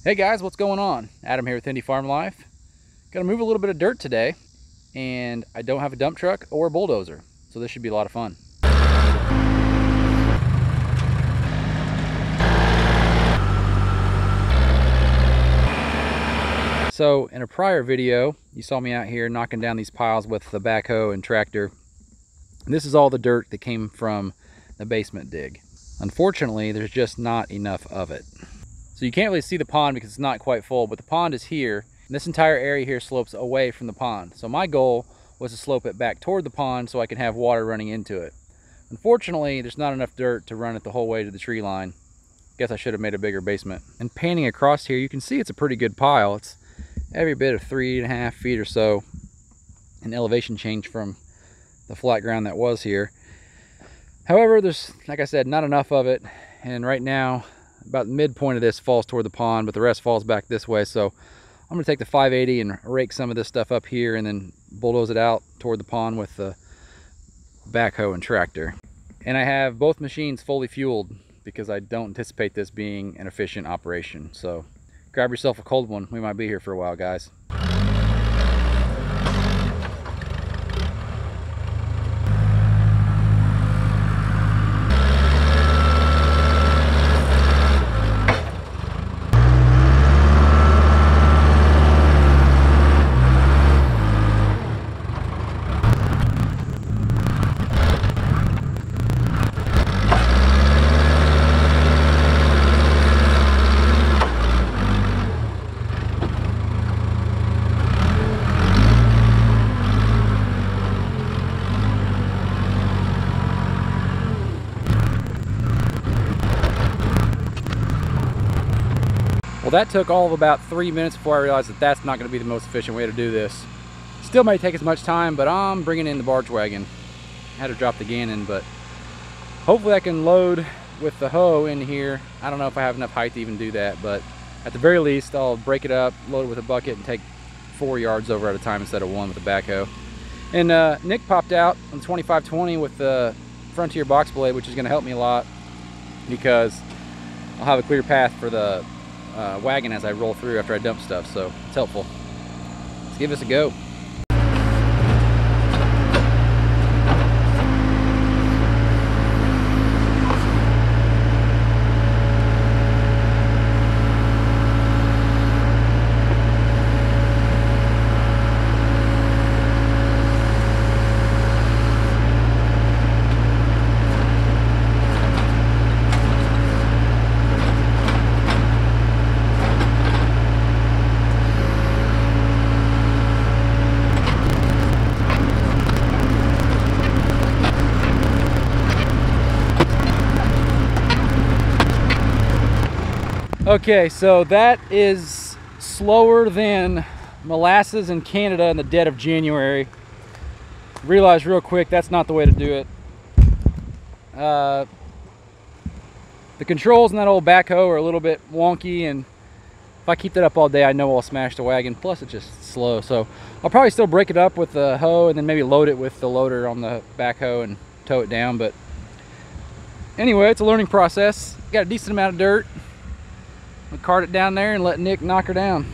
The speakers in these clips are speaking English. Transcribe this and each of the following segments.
Hey guys, what's going on? Adam here with Indie Farm Life. Gonna move a little bit of dirt today, and I don't have a dump truck or a bulldozer, so this should be a lot of fun. So in a prior video, you saw me out here knocking down these piles with the backhoe and tractor. This is all the dirt that came from the basement dig. Unfortunately, there's just not enough of it. So you can't really see the pond because it's not quite full, but the pond is here. This entire area here slopes away from the pond. So my goal was to slope it back toward the pond so I can have water running into it. Unfortunately, there's not enough dirt to run it the whole way to the tree line. Guess I should have made a bigger basement. And panning across here, you can see it's a pretty good pile. It's every bit of 3.5 feet or so in elevation change from the flat ground that was here. However, there's, like I said, not enough of it. And right now, about the midpoint of this falls toward the pond, but the rest falls back this way. So I'm gonna take the 580 and rake some of this stuff up here and then bulldoze it out toward the pond with the backhoe and tractor. And I have both machines fully fueled because I don't anticipate this being an efficient operation. So grab yourself a cold one. We might be here for a while, guys. Well, that took all of about 3 minutes before I realized that that's not going to be the most efficient way to do this. Still may take as much time, but I'm bringing in the barge wagon. I had to drop the Gannon, but hopefully I can load with the hoe in here. I don't know if I have enough height to even do that, but at the very least, I'll break it up, load it with a bucket, and take 4 yards over at a time instead of 1 with the backhoe. And Nick popped out on 2520 with the Frontier box blade, which is going to help me a lot because I'll have a clear path for the wagon as I roll through after I dump stuff, so it's helpful. Let's give this a go. Okay, so that is slower than molasses in Canada in the dead of January. Realized real quick that's not the way to do it. The controls in that old backhoe are a little bit wonky, and if I keep that up all day, I know I'll smash the wagon. Plus, it's just slow. So I'll probably still break it up with the hoe and then maybe load it with the loader on the backhoe and tow it down. But anyway, it's a learning process. Got a decent amount of dirt. We'll cart it down there and let Nick knock her down.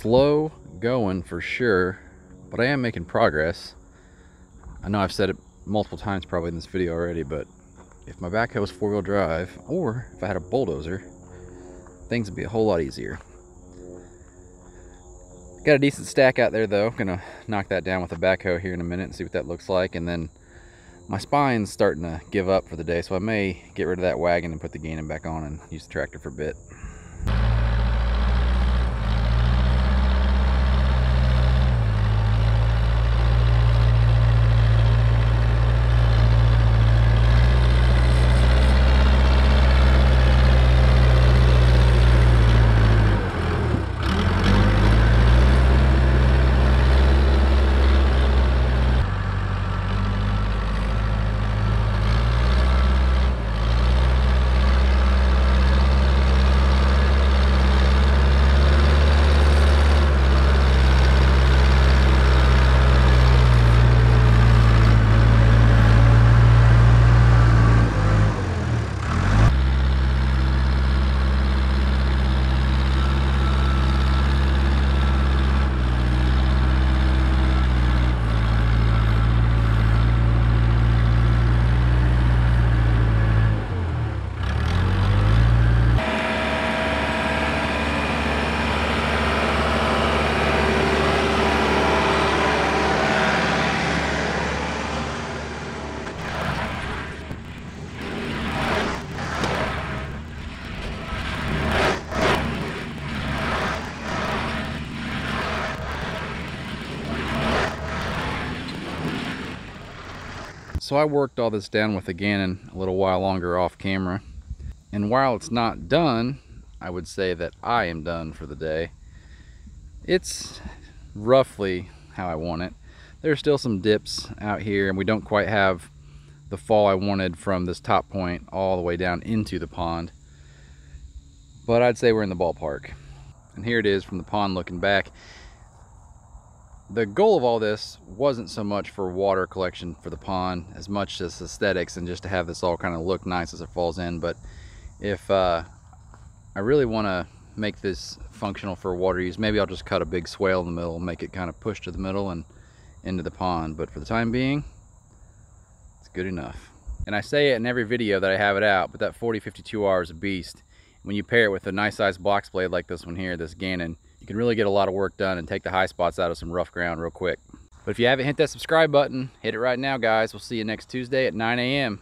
slow going for sure, but I am making progress. I know I've said it multiple times probably in this video already, but if my backhoe was 4-wheel drive, or if I had a bulldozer, things would be a whole lot easier. Got a decent stack out there though. Gonna knock that down with a backhoe here in a minute and see what that looks like. And then my spine's starting to give up for the day, so I may get rid of that wagon and put the Gannon back on and use the tractor for a bit. So I worked all this down with the Gannon a little while longer off camera, and while it's not done, I would say that I am done for the day. It's roughly how I want it. There's still some dips out here, and we don't quite have the fall I wanted from this top point all the way down into the pond, but I'd say we're in the ballpark. And here it is from the pond looking back. The goal of all this wasn't so much for water collection for the pond as much as aesthetics and just to have this all kind of look nice as it falls in. But if I really want to make this functional for water use, maybe I'll just cut a big swale in the middle, make it kind of push to the middle and into the pond. But for the time being, it's good enough. And I say it in every video that I have it out, but that 4052R is a beast. When you pair it with a nice sized box blade like this one here, this Gannon, you can really get a lot of work done and take the high spots out of some rough ground real quick. But if you haven't hit that subscribe button, hit it right now, guys. We'll see you next Tuesday at 9 a.m.